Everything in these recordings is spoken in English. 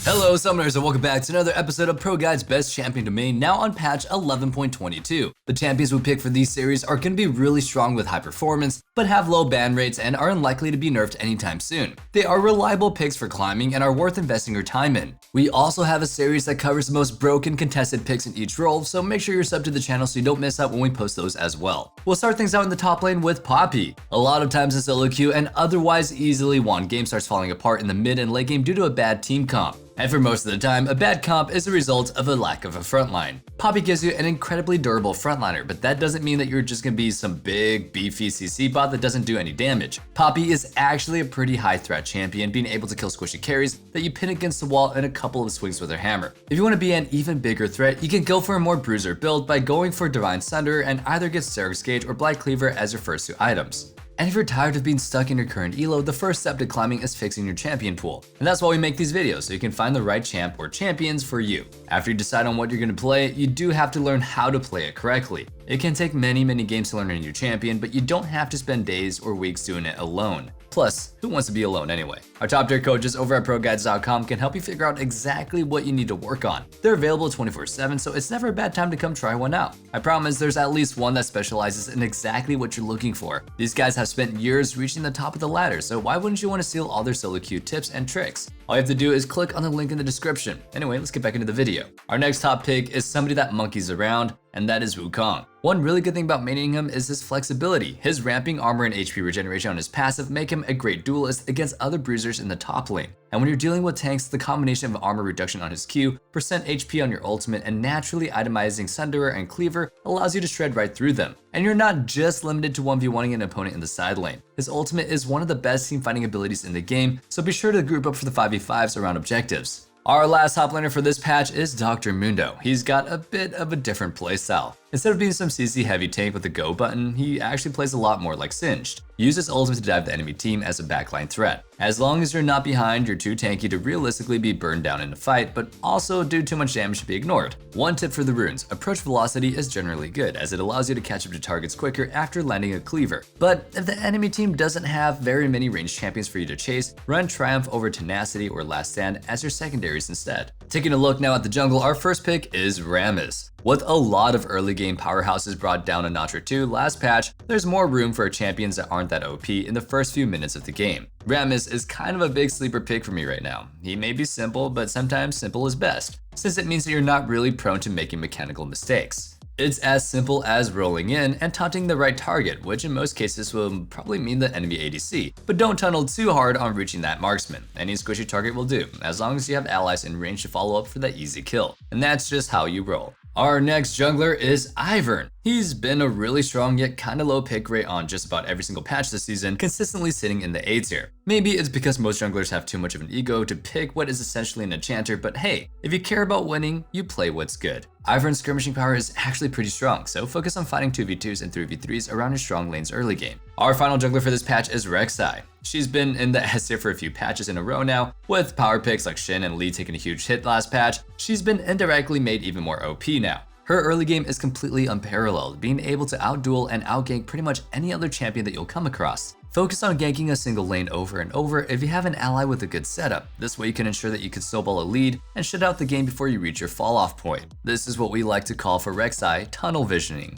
Hello Summoners and welcome back to another episode of ProGuides Best Champion Domain, now on patch 11.22. The champions we pick for these series are going to be really strong with high performance, but have low ban rates and are unlikely to be nerfed anytime soon. They are reliable picks for climbing and are worth investing your time in. We also have a series that covers the most broken contested picks in each role, so make sure you're subbed to the channel so you don't miss out when we post those as well. We'll start things out in the top lane with Poppy. A lot of times in solo queue and otherwise easily won game starts falling apart in the mid and late game due to a bad team comp. And for most of the time, a bad comp is a result of a lack of a frontline. Poppy gives you an incredibly durable frontliner, but that doesn't mean that you're just gonna be some big, beefy CC bot that doesn't do any damage. Poppy is actually a pretty high threat champion, being able to kill squishy carries that you pin against the wall in a couple of swings with her hammer. If you want to be an even bigger threat, you can go for a more bruiser build by going for Divine Sunder and either get Seraph Gauge or Blight Cleaver as your first two items. And if you're tired of being stuck in your current elo, the first step to climbing is fixing your champion pool. And that's why we make these videos, so you can find the right champ or champions for you. After you decide on what you're gonna play, you do have to learn how to play it correctly. It can take many games to learn a new champion, but you don't have to spend days or weeks doing it alone. Plus, who wants to be alone anyway? Our top tier coaches over at ProGuides.com can help you figure out exactly what you need to work on. They're available 24/7, so it's never a bad time to come try one out. I promise there's at least one that specializes in exactly what you're looking for. These guys have spent years reaching the top of the ladder, so why wouldn't you want to steal all their solo queue tips and tricks? All you have to do is click on the link in the description. Anyway, let's get back into the video. Our next top pick is somebody that monkeys around, and that is Wukong. One really good thing about maining him is his flexibility. His ramping armor and HP regeneration on his passive make him a great duelist against other bruisers in the top lane. And when you're dealing with tanks, the combination of armor reduction on his Q, percent HP on your ultimate, and naturally itemizing Sunderer and Cleaver allows you to shred right through them. And you're not just limited to 1v1ing an opponent in the side lane. His ultimate is one of the best team fighting abilities in the game, so be sure to group up for the 5v5s around objectives. Our last top laner for this patch is Dr. Mundo. He's got a bit of a different playstyle. Instead of being some CC heavy tank with the go button, he actually plays a lot more like Singed. Use his ultimate to dive the enemy team as a backline threat. As long as you're not behind, you're too tanky to realistically be burned down in a fight, but also do too much damage to be ignored. One tip for the runes, approach velocity is generally good as it allows you to catch up to targets quicker after landing a cleaver. But if the enemy team doesn't have very many ranged champions for you to chase, run Triumph over Tenacity or Last Stand as your secondaries instead. Taking a look now at the jungle, our first pick is Rammus. With a lot of early game powerhouses brought down a notch or two last patch, there's more room for champions that aren't that OP in the first few minutes of the game. Rammus is kind of a big sleeper pick for me right now. He may be simple, but sometimes simple is best, since it means that you're not really prone to making mechanical mistakes. It's as simple as rolling in and taunting the right target, which in most cases will probably mean the enemy ADC. But don't tunnel too hard on reaching that marksman. Any squishy target will do, as long as you have allies in range to follow up for that easy kill. And that's just how you roll. Our next jungler is Ivern. He's been a really strong yet kinda low pick rate on just about every single patch this season, consistently sitting in the A tier. Maybe it's because most junglers have too much of an ego to pick what is essentially an enchanter, but hey, if you care about winning, you play what's good. Ivern's skirmishing power is actually pretty strong, so focus on fighting 2v2s and 3v3s around your strong lanes early game. Our final jungler for this patch is Rek'Sai. She's been in the S tier for a few patches in a row now, with power picks like Shin and Lee taking a huge hit last patch. She's been indirectly made even more OP now. Her early game is completely unparalleled, being able to outduel and outgank pretty much any other champion that you'll come across. Focus on ganking a single lane over and over if you have an ally with a good setup. This way you can ensure that you can snowball a lead and shut out the game before you reach your fall off point. This is what we like to call for Rek'Sai tunnel visioning.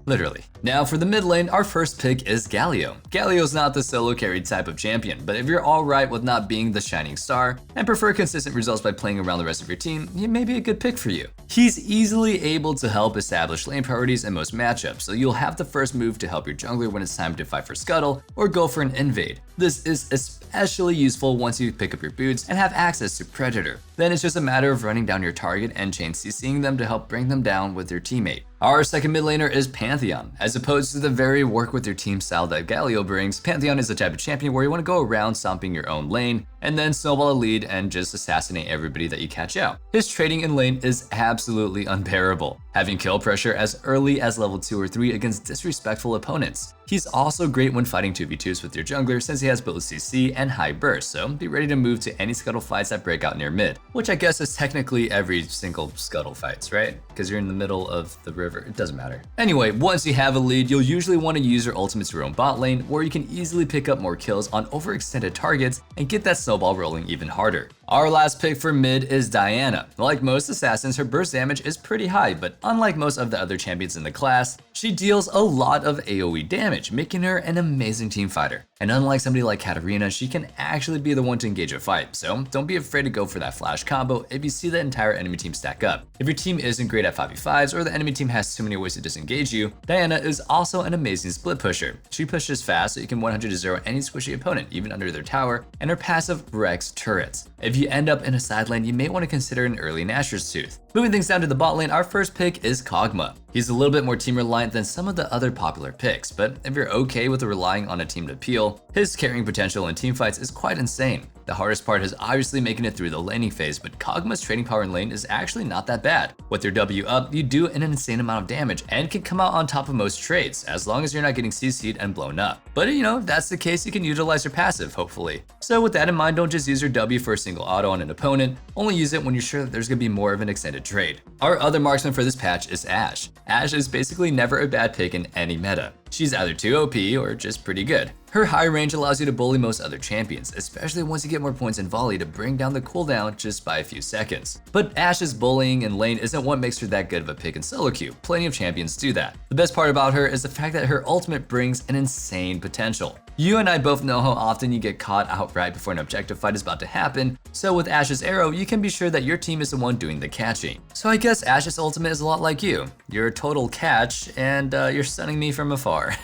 Literally. Now for the mid lane, our first pick is Galio. Galio's not the solo carry type of champion, but if you're alright with not being the shining star and prefer consistent results by playing around the rest of your team, he may be a good pick for you. He's easily able to help establish lane priorities in most matchups, so you'll have the first move to help your jungler when it's time to fight for scuttle or go for an invade. This is especially useful once you pick up your boots and have access to Predator. Then it's just a matter of running down your target and chain CCing them to help bring them down with your teammate. Our second mid laner is Pantheon. As opposed to the very work with your team style that Galio brings, Pantheon is the type of champion where you want to go around stomping your own lane and then snowball a lead and just assassinate everybody that you catch out. His trading in lane is absolutely unbearable, having kill pressure as early as level 2 or 3 against disrespectful opponents. He's also great when fighting 2v2s with your jungler since he has both CC and high burst, so be ready to move to any scuttle fights that break out near mid, which I guess is technically every single scuttle fights, right? Because you're in the middle of the river, it doesn't matter. Anyway, once you have a lead, you'll usually want to use your ultimate to roam bot lane, where you can easily pick up more kills on overextended targets and get that snowball rolling even harder. Our last pick for mid is Diana. Like most assassins, her burst damage is pretty high, but unlike most of the other champions in the class, she deals a lot of AoE damage, making her an amazing team fighter. And unlike somebody like Katarina, she can actually be the one to engage a fight, so don't be afraid to go for that flash combo if you see the entire enemy team stack up. If your team isn't great at 5v5s or the enemy team has too many ways to disengage you, Diana is also an amazing split pusher. She pushes fast so you can 100-0 any squishy opponent, even under their tower, and her passive wrecks turrets. If you end up in a side lane, you may want to consider an early Nashor's Tooth. Moving things down to the bot lane, our first pick is Kog'Maw. He's a little bit more team reliant than some of the other popular picks, but if you're okay with relying on a team to peel, his carrying potential in teamfights is quite insane. The hardest part is obviously making it through the laning phase, but Kog'Maw's trading power in lane is actually not that bad. With your W up, you do an insane amount of damage and can come out on top of most trades, as long as you're not getting CC'd and blown up. But if that's the case, you can utilize your passive, hopefully. So with that in mind, don't just use your W for a single auto on an opponent, only use it when you're sure that there's going to be more of an extended trade. Our other marksman for this patch is Ashe. Ashe is basically never a bad pick in any meta. She's either too OP or just pretty good. Her high range allows you to bully most other champions, especially once you get more points in volley to bring down the cooldown just by a few seconds. But Ashe's bullying in lane isn't what makes her that good of a pick in solo queue. Plenty of champions do that. The best part about her is the fact that her ultimate brings an insane potential. You and I both know how often you get caught out right before an objective fight is about to happen, so with Ashe's arrow, you can be sure that your team is the one doing the catching. So I guess Ashe's ultimate is a lot like you. You're a total catch, and you're stunning me from afar.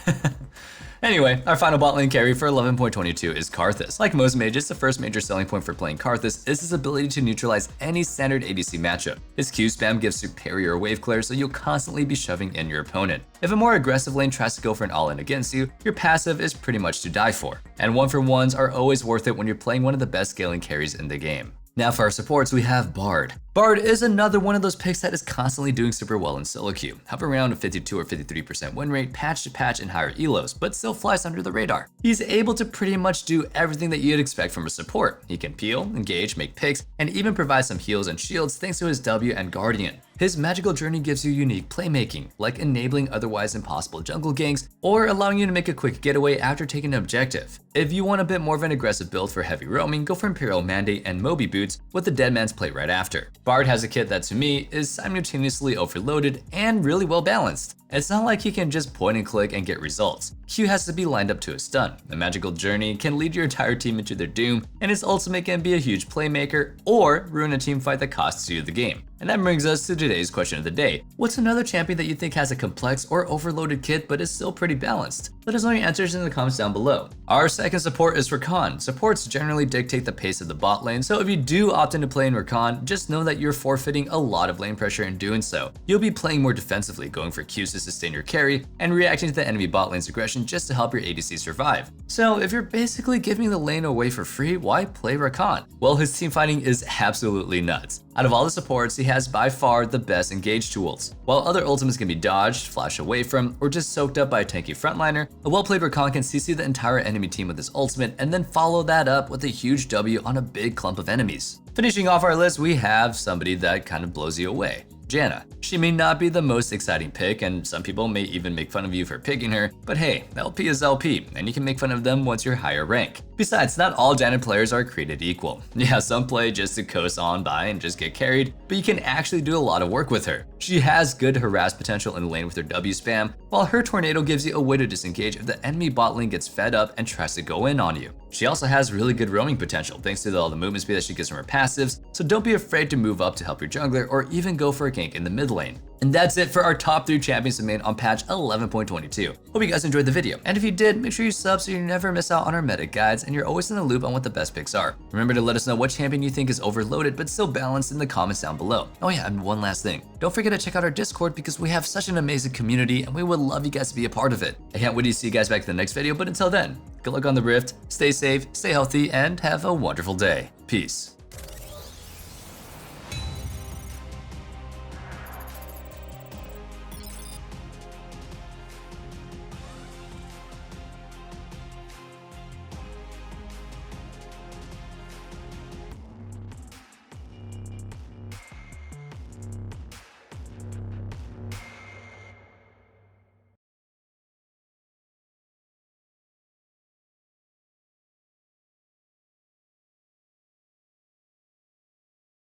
Anyway, our final bot lane carry for 11.22 is Karthus. Like most mages, the first major selling point for playing Karthus is his ability to neutralize any standard ADC matchup. His Q spam gives superior wave clear, so you'll constantly be shoving in your opponent. If a more aggressive lane tries to go for an all-in against you, your passive is pretty much to die for. And 1-for-1s are always worth it when you're playing one of the best scaling carries in the game. Now for our supports, we have Bard. Bard is another one of those picks that is constantly doing super well in solo queue, hovering around a 52 or 53% win rate patch to patch in higher elos, but still flies under the radar. He's able to pretty much do everything that you'd expect from a support. He can peel, engage, make picks, and even provide some heals and shields thanks to his W and Guardian. His magical journey gives you unique playmaking, like enabling otherwise impossible jungle ganks or allowing you to make a quick getaway after taking an objective. If you want a bit more of an aggressive build for heavy roaming, go for Imperial Mandate and Moby Boots with the Dead Man's Plate right after. Bard has a kit that to me is simultaneously overloaded and really well balanced. It's not like he can just point and click and get results. Q has to be lined up to a stun. The magical journey can lead your entire team into their doom, and his ultimate can be a huge playmaker or ruin a team fight that costs you the game. And that brings us to today's question of the day. What's another champion that you think has a complex or overloaded kit but is still pretty balanced? Let us know your answers in the comments down below. Our second support is Rakan. Supports generally dictate the pace of the bot lane, so if you do opt in to play in Rakan, just know that you're forfeiting a lot of lane pressure in doing so. You'll be playing more defensively, going for Qs to sustain your carry, and reacting to the enemy bot lane's aggression just to help your ADC survive. So if you're basically giving the lane away for free, why play Rakan? Well, his team fighting is absolutely nuts. Out of all the supports, he has by far the best engage tools. While other ultimates can be dodged, flashed away from, or just soaked up by a tanky frontliner, a well-played Rakan can CC the entire enemy team with his ultimate and then follow that up with a huge W on a big clump of enemies. Finishing off our list, we have somebody that kind of blows you away. Janna. She may not be the most exciting pick, and some people may even make fun of you for picking her, but hey, LP is LP, and you can make fun of them once you're higher rank. Besides, not all Janna players are created equal. Yeah, some play just to coast on by and just get carried, but you can actually do a lot of work with her. She has good harass potential in the lane with her W spam, while her tornado gives you a way to disengage if the enemy bot lane gets fed up and tries to go in on you. She also has really good roaming potential thanks to all the movement speed that she gets from her passives, so don't be afraid to move up to help your jungler or even go for a gank in the mid lane. And that's it for our top 3 champions to main on patch 11.22. Hope you guys enjoyed the video, and if you did, make sure you sub so you never miss out on our meta guides and you're always in the loop on what the best picks are. Remember to let us know what champion you think is overloaded but still balanced in the comments down below. Oh yeah, and one last thing. Don't forget to check out our Discord because we have such an amazing community and we would love you guys to be a part of it. I can't wait to see you guys back in the next video, but until then, good luck on the Rift, stay safe, stay healthy, and have a wonderful day. Peace.